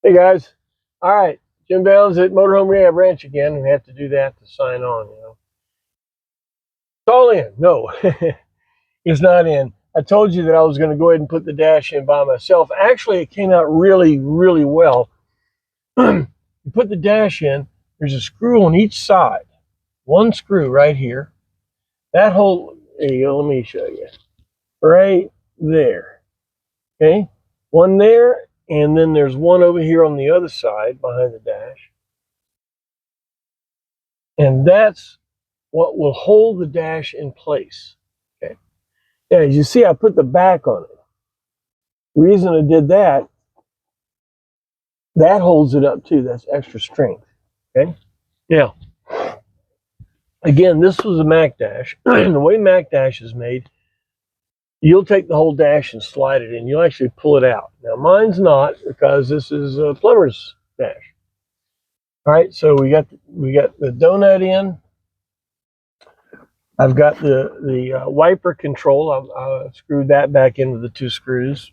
Hey guys. All right. Jim Bales at Motorhome Rehab Ranch again. We have to do that to sign on, you know. It's all in. No, it's not in. I told you that I was going to go ahead and put the dash in by myself. Actually, it came out really, really well. You put the dash in, there's a screw on each side. One screw right here. That whole, there you go, let me show you. Right there. Okay. One there, and then there's one over here on the other side behind the dash. And that's what will hold the dash in place. Okay. Yeah, as you see, I put the back on it. The reason I did that, that holds it up too. That's extra strength. Okay. Now, again, this was a Mac dash. The way Mac dash is made, you'll take the whole dash and slide it in. You'll actually pull it out. Now, mine's not, because this is a plumber's dash. All right, so we got the donut in. I've got the wiper control. I've screwed that back into the two screws.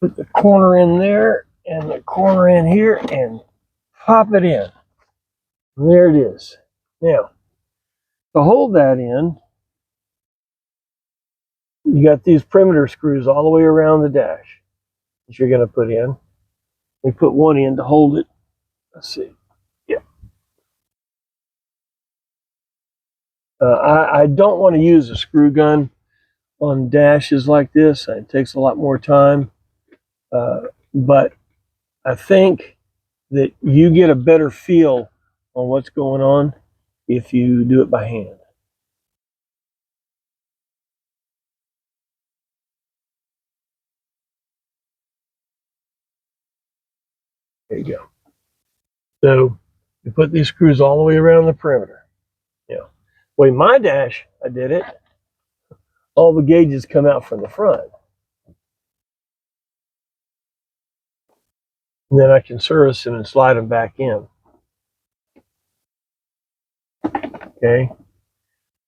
Put the corner in there and the corner in here and pop it in. And there it is. Now, to hold that in, you got these perimeter screws all the way around the dash that you're going to put in. We put one in to hold it. Let's see. Yeah. I don't want to use a screw gun on dashes like this. It takes a lot more time. But I think that you get a better feel on what's going on if you do it by hand. There you go. So you put these screws all the way around the perimeter. You know, the way my dash, I did it, all the gauges come out from the front. And then I can service them and slide them back in. Okay.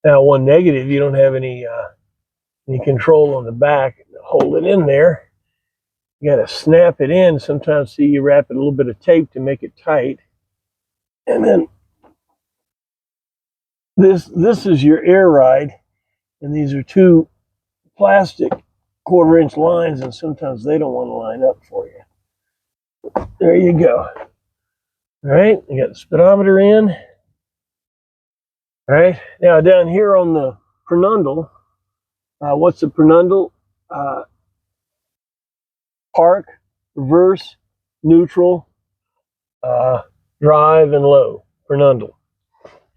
Now, one negative, you don't have any control on the back. Hold it in there. You got to snap it in. Sometimes, see, you wrap it a little bit of tape to make it tight. And then this is your air ride. And these are two plastic 1/4-inch lines, and sometimes they don't want to line up for you. There you go. All right, you got the speedometer in. All right, now down here on the prenundle, what's the prenundle? Park, reverse, neutral, drive, and low, prenundle.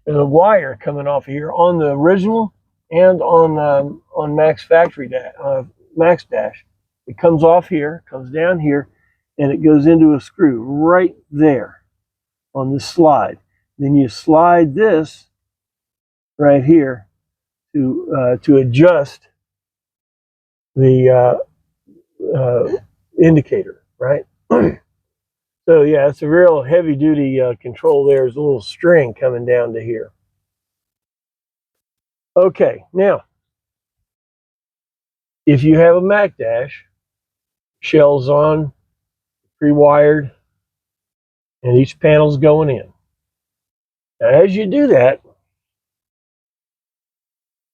There's a wire coming off of here on the original and on Max Factory Max Dash. It comes off here, comes down here, and it goes into a screw right there on the slide. Then you slide this right here to adjust the indicator, right? So yeah, it's a real heavy duty control. There's a little string coming down to here. Okay, now, if you have a Mac dash, shell's on, pre-wired, and each panel's going in. Now, as you do that,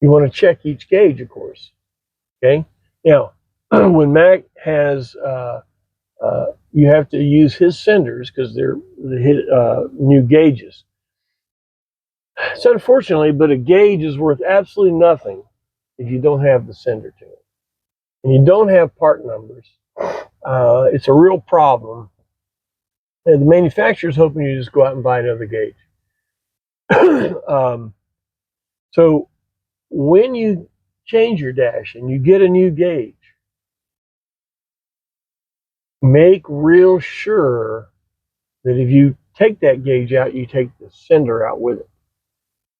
you want to check each gauge, of course. Okay. Now, when Mac has, you have to use his senders because they're new gauges. So unfortunately, but a gauge is worth absolutely nothing if you don't have the sender to it, and you don't have part numbers. It's a real problem. And the manufacturer's hoping you just go out and buy another gauge. So when you change your dash and you get a new gauge, make real sure that if you take that gauge out, you take the sender out with it.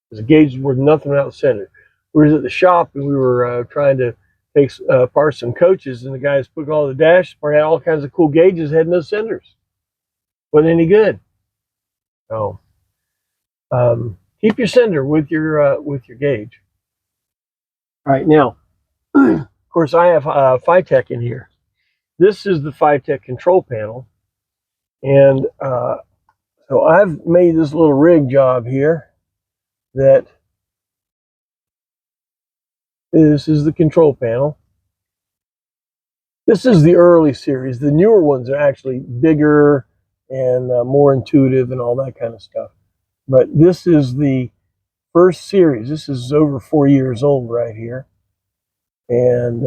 Because the gauge is worth nothing without the sender. We were at the shop and we were trying to take apart some coaches, and the guys put all the dash apart, had all kinds of cool gauges, had no senders. Wasn't any good. So keep your sender with your gauge. All right, now, of course, I have Phytech in here. this is the FiTech control panel. And so I've made this little rig job here that this is the control panel. This is the early series. The newer ones are actually bigger and more intuitive and all that kind of stuff. But this is the first series. This is over 4 years old right here. And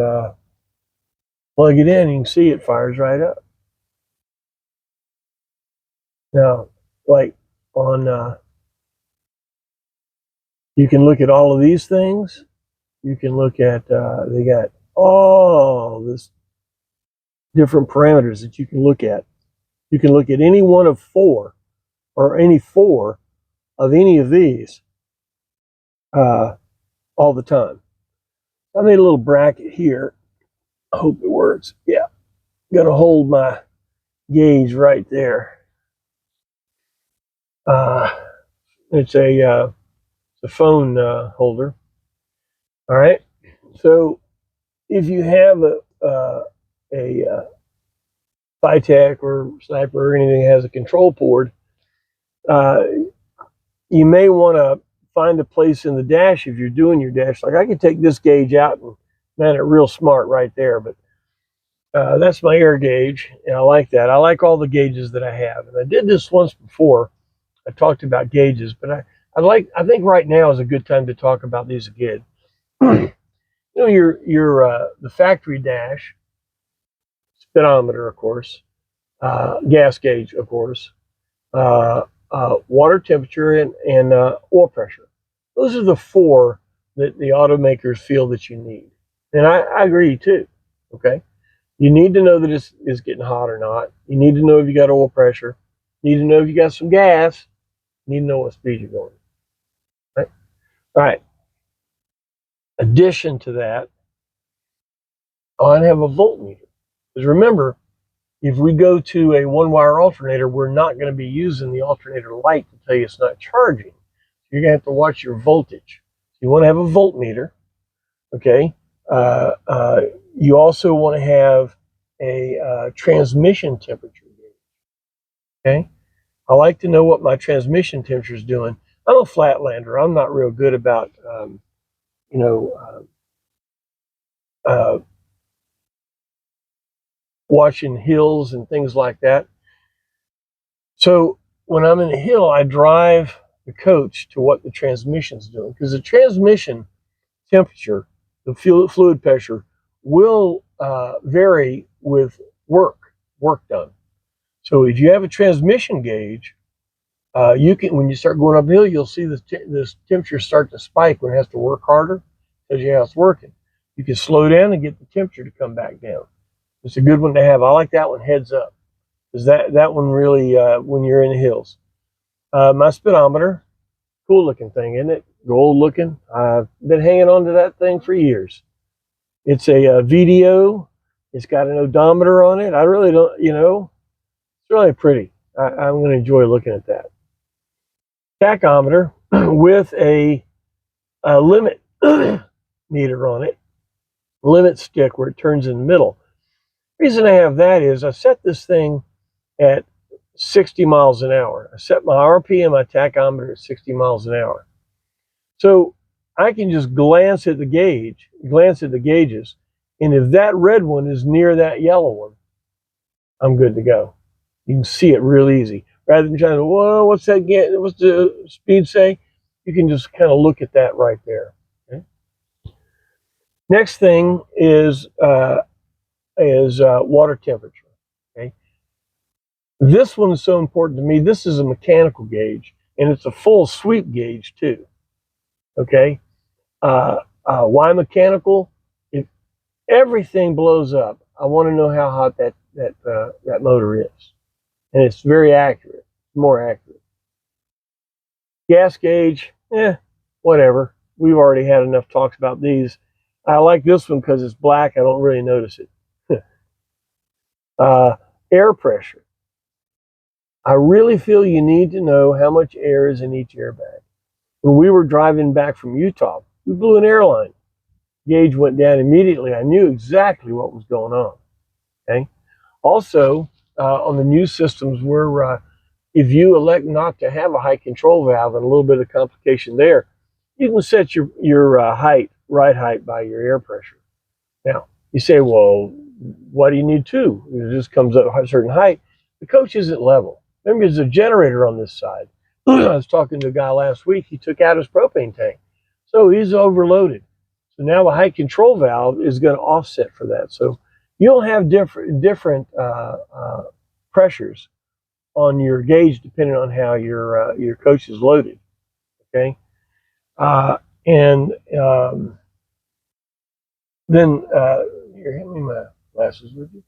plug it in, you can see it fires right up. Now, like on, you can look at all of these things. You can look at, they got all this different parameters that you can look at. You can look at any one of 4 or any 4 of any of these all the time. I made a little bracket here. I hope it works. Yeah, I'm gonna hold my gauge right there. It's a phone holder. All right. So if you have a FiTech or Sniper or anything that has a control port, you may want to find a place in the dash if you're doing your dash. Like I could take this gauge out and man it real smart right there, but that's my air gauge, and I like that. I like all the gauges that I have, and I did this once before. I talked about gauges, but I think right now is a good time to talk about these again. You know, your the factory dash, speedometer, of course, gas gauge, of course, water temperature, and oil pressure. Those are the 4 that the automakers feel that you need, and I agree too. Okay, you need to know that it's getting hot or not. You need to know if you got oil pressure. You need to know if you got some gas. You need to know what speed you're going. Right? All right. Addition to that, I have a voltmeter. Because remember, if we go to a 1-wire alternator, we're not going to be using the alternator light to tell you it's not charging. You're going to have to watch your voltage. You want to have a voltmeter, okay? You also want to have a transmission temperature gauge, okay? I like to know what my transmission temperature is doing. I'm a flatlander. I'm not real good about, you know, watching hills and things like that. So when I'm in a hill, I drive the coach to what the transmission's doing, because the transmission temperature, the fluid pressure, will vary with work done. So if you have a transmission gauge, you can, when you start going uphill, you'll see this temperature start to spike when it has to work harder, because you know it's working. You can slow down and get the temperature to come back down. It's a good one to have. I like that one heads up, because that one really, when you're in the hills. My speedometer, cool looking thing, isn't it? Gold looking. I've been hanging on to that thing for years. It's a VDO. It's got an odometer on it. I really don't, you know, it's really pretty. I'm going to enjoy looking at that. Tachometer with a limit meter on it, limit stick where it turns in the middle. The reason I have that is I set this thing at 60 miles an hour. I set my RPM, my tachometer at 60 miles an hour. So I can just glance at the gauges, and if that red one is near that yellow one, I'm good to go. You can see it real easy. Rather than trying to, whoa, what's the speed say? You can just kind of look at that right there. Okay? Next thing is water temperature. Okay? This one is so important to me. This is a mechanical gauge, and it's a full sweep gauge too. Okay? Why mechanical? If everything blows up, I want to know how hot that motor is, and it's very accurate, more accurate. Gas gauge, whatever. We've already had enough talks about these. I like this one because it's black. I don't really notice it. Air pressure. I really feel you need to know how much air is in each airbag. When we were driving back from Utah, we blew an airline. Gauge went down immediately. I knew exactly what was going on. Okay, Also, on the new systems, where if you elect not to have a height control valve and a little bit of complication there, you can set your height, ride height, by your air pressure. Now, you say, well, why do you need two? It just comes up at a certain height. The coach isn't level. Remember, there's a generator on this side. I was talking to a guy last week. He took out his propane tank. So he's overloaded. So now the height control valve is going to offset for that. So you'll have different pressures on your gauge depending on how your coach is loaded. Okay, and then here, hand me my glasses with you.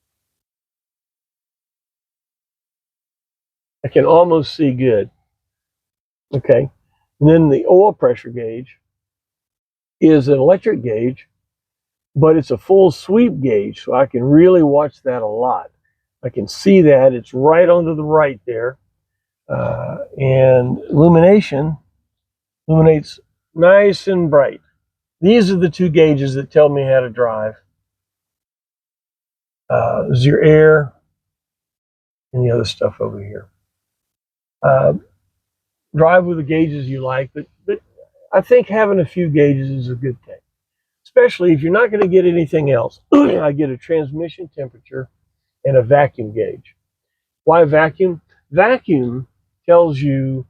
I can almost see good. Okay, and then the oil pressure gauge is an electric gauge, but it's a full sweep gauge, so I can really watch that a lot. I can see that it's right on to the right there, and illuminates nice and bright. These are the two gauges that tell me how to drive. This is your air and the other stuff over here. Drive with the gauges you like, but I think having a few gauges is a good thing, especially if you're not going to get anything else. I get a transmission temperature and a vacuum gauge. Why vacuum? Vacuum tells you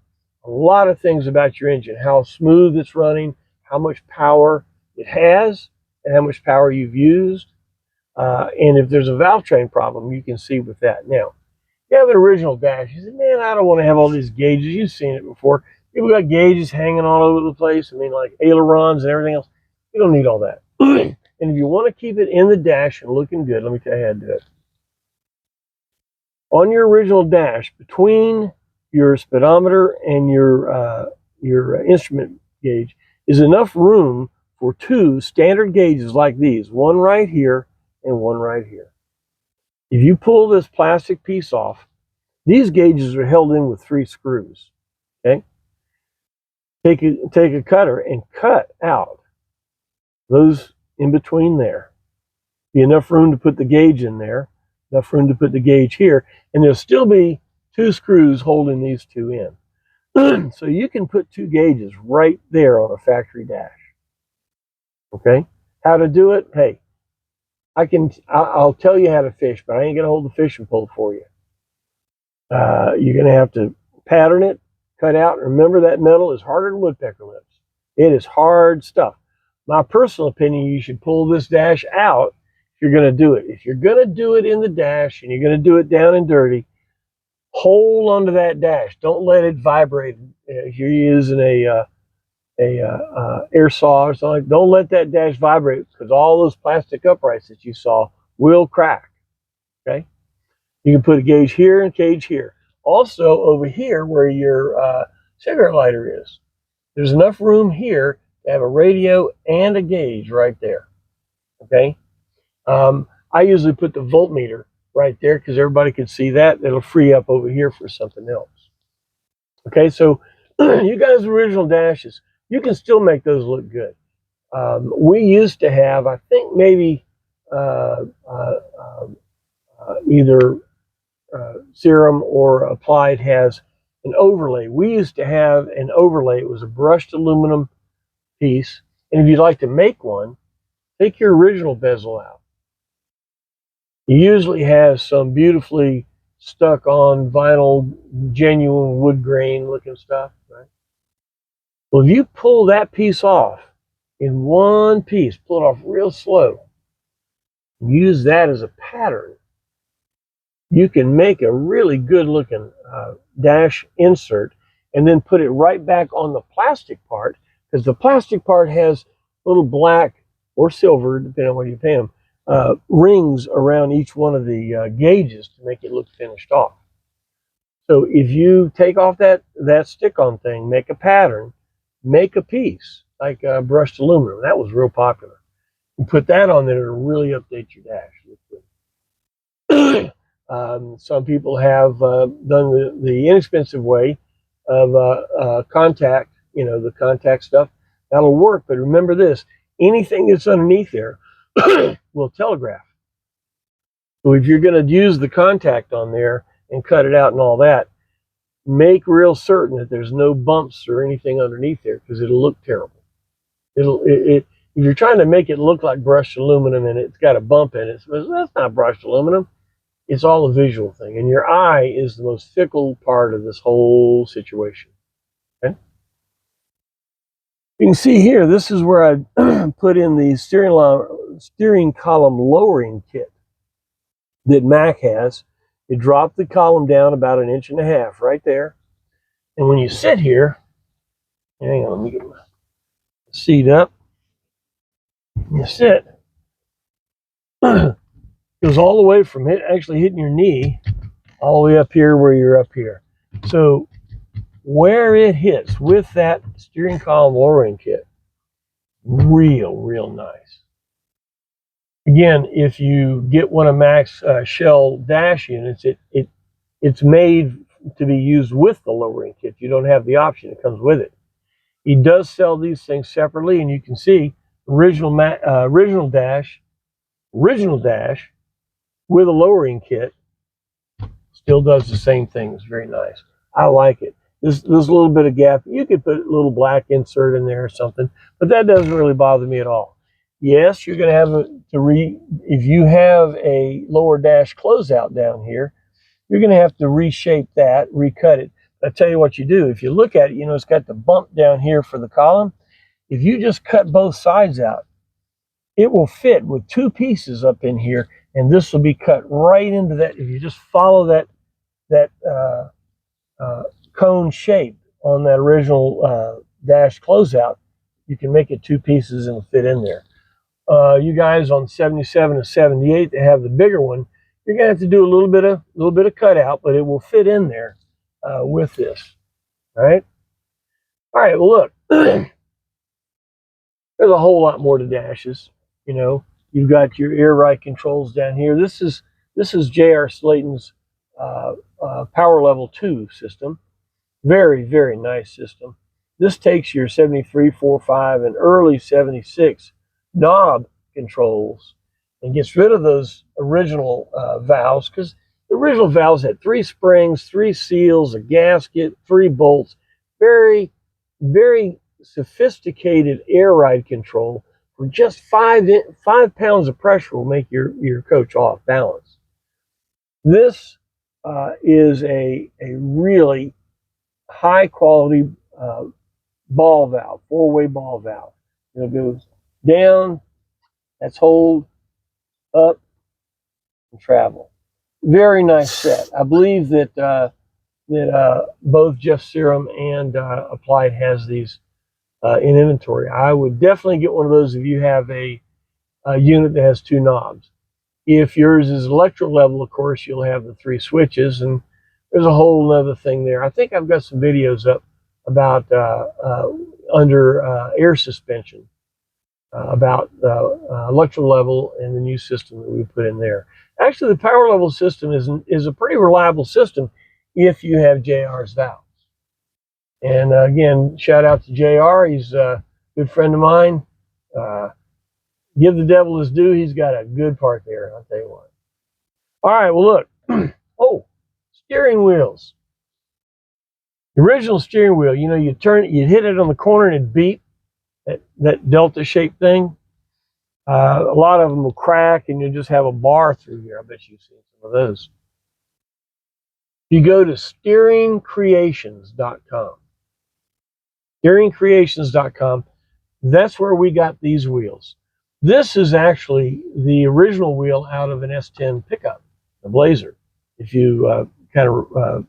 a lot of things about your engine, how smooth it's running, how much power it has, and how much power you've used. And if there's a valve train problem, you can see with that. Now, you have an original dash. You say, man, I don't want to have all these gauges. You've seen it before. People got gauges hanging all over the place. I mean, like ailerons and everything else. You don't need all that. And if you want to keep it in the dash and looking good, let me tell you how to do it. On your original dash, between your speedometer and your instrument gauge, is enough room for two standard gauges like these, one right here and one right here. If you pull this plastic piece off, these gauges are held in with 3 screws. Okay? Take a cutter and cut out those in between there. Be enough room to put the gauge in there, enough room to put the gauge here, and there'll still be 2 screws holding these 2 in. So you can put 2 gauges right there on a factory dash. Okay? How to do it? Hey, I'll tell you how to fish, but I ain't gonna hold the fishing pole for you. You're gonna have to pattern it, cut out. Remember, that metal is harder than woodpecker lips. It is hard stuff. My personal opinion, you should pull this dash out if you're gonna do it. If you're gonna do it in the dash and you're gonna do it down and dirty, hold onto that dash. Don't let it vibrate. If you're using a air saw or something, don't let that dash vibrate, because all those plastic uprights that you saw will crack. Okay, you can put a gauge here and a gauge here. Also, over here where your cigarette lighter is, there's enough room here to have a radio and a gauge right there. Okay, I usually put the voltmeter right there because everybody can see that. It'll free up over here for something else. Okay, so you guys' original dashes, you can still make those look good. We used to have, I think maybe either Serum or Applied has an overlay. We used to have an overlay. It was a brushed aluminum piece. And if you'd like to make one, take your original bezel out. It usually has some beautifully stuck on vinyl, genuine wood grain looking stuff, right? Well, if you pull that piece off in one piece, pull it off real slow, use that as a pattern, you can make a really good looking dash insert and then put it right back on the plastic part, because the plastic part has little black or silver, depending on what you pay them, rings around each one of the gauges to make it look finished off. So if you take off that stick-on thing, make a pattern, make a piece like brushed aluminum. That was real popular. You put that on there, it'll really update your dash. Some people have done the inexpensive way of contact, the contact stuff. That'll work, but remember this, anything that's underneath there will telegraph. So if you're going to use the contact on there and cut it out and all that, make real certain that there's no bumps or anything underneath there, because it'll look terrible. If you're trying to make it look like brushed aluminum and it's got a bump in it, so that's not brushed aluminum. It's all a visual thing, and your eye is the most fickle part of this whole situation. Okay? You can see here, this is where I put in the steering column lowering kit that Mac has. You drop the column down about 1.5 inches right there, and when you sit here, hang on, let me get my seat up. You sit. Goes all the way from actually hitting your knee all the way up here where you're up here. So where it hits with that steering column lowering kit, real nice. Again, if you get one of Mac's Shell dash units, it's made to be used with the lowering kit. You don't have the option; it comes with it. He does sell these things separately, and you can see original dash with a lowering kit. Still does the same thing. It's very nice. I like it. There's a little bit of gap. You could put a little black insert in there or something, but that doesn't really bother me at all. Yes, you're going to have if you have a lower dash closeout down here, you're going to have to reshape that, recut it. I tell you what you do. If you look at it, you know, it's got the bump down here for the column. If you just cut both sides out, it will fit with 2 pieces up in here, and this will be cut right into that. If you just follow that cone shape on that original dash closeout, you can make it 2 pieces and it'll fit in there. You guys on 77 and 78 that have the bigger one, you're gonna have to do a little bit of cutout, but it will fit in there with this. All right. Well, look, there's a whole lot more to dashes. You know, you've got your air ride controls down here. This is J.R. Slayton's Power Level 2 system. Very nice system. This takes your 73, 45, and early 76 knob controls and gets rid of those original valves, because the original valves had 3 springs, 3 seals, a gasket, 3 bolts. Very sophisticated air ride control for just 5 pounds of pressure will make your coach off balance. This is a really high quality ball valve, 4-way ball valve. It goes down, that's hold, up, and travel. Very nice set. I believe that both Jeff Serum and Applied has these in inventory. I would definitely get one of those if you have a unit that has 2 knobs. If yours is electro level, of course, you'll have the 3 switches, and there's a whole other thing there. I think I've got some videos up about under air suspension, about electro level and the new system that we put in there. Actually, the power level system is a pretty reliable system if you have JR's valves. And again, shout out to JR. He's a good friend of mine. Give the devil his due. He's got a good part there, I'll tell you what. All right, well, look. Oh, steering wheels. The original steering wheel, you know, you hit it on the corner and it beep, that delta-shaped thing. A lot of them will crack and you'll just have a bar through here. I bet you've seen some of those. You go to steeringcreations.com. Steeringcreations.com. That's where we got these wheels. This is actually the original wheel out of an S10 pickup, the Blazer, if you kind of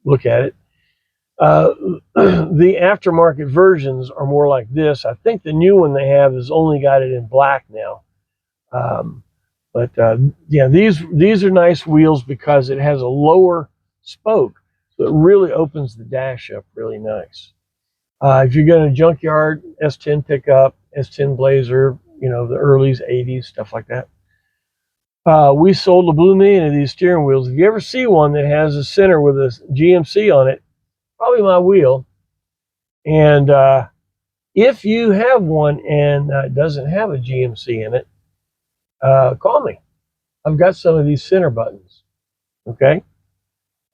look at it. The aftermarket versions are more like this. I think the new one they have has only got it in black now. Yeah, these are nice wheels because it has a lower spoke, so it really opens the dash up really nice. If you're going to junkyard, S10 pickup, S10 Blazer, you know, the earlys, 80s, stuff like that. We sold a Blue Million of these steering wheels. If you ever see one that has a center with a GMC on it, probably my wheel. And if you have one and it doesn't have a GMC in it, call me. I've got some of these center buttons. Okay,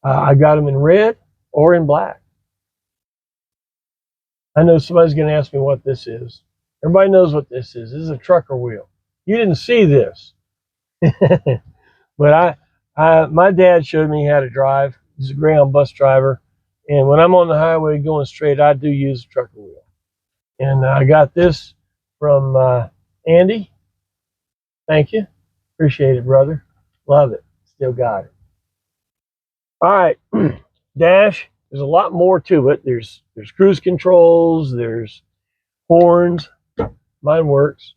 I got them in red or in black. I know somebody's going to ask me what this is. Everybody knows what this is. This is a trucker wheel. You didn't see this, but my dad showed me how to drive. He's a Greyhound bus driver, and when I'm on the highway going straight, I do use a trucker wheel. And I got this from Andy. Thank you. Appreciate it, brother. Love it. Still got it. All right. Dash. There's a lot more to it. There's cruise controls. There's horns. Mine works.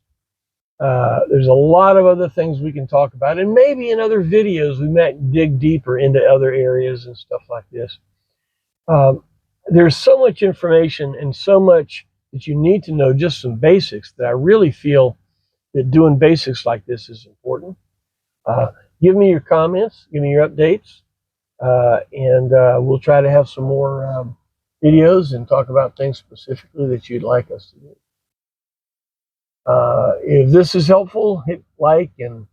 There's a lot of other things we can talk about. And maybe in other videos, we might dig deeper into other areas and stuff like this. There's so much information and so much that you need to know, just some basics, that I really feel that doing basics like this is important. Give me your comments, give me your updates, and we'll try to have some more videos and talk about things specifically that you'd like us to do. If this is helpful, hit like and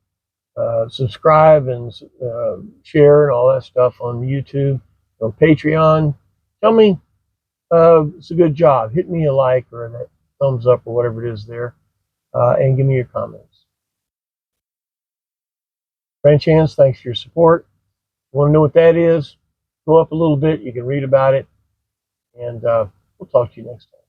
subscribe and share and all that stuff on YouTube, on Patreon. Tell me it's a good job. Hit me a like or a thumbs up or whatever it is there, and give me your comments. Ranch hands, thanks for your support. Want to know what that is? Go up a little bit. You can read about it, and we'll talk to you next time.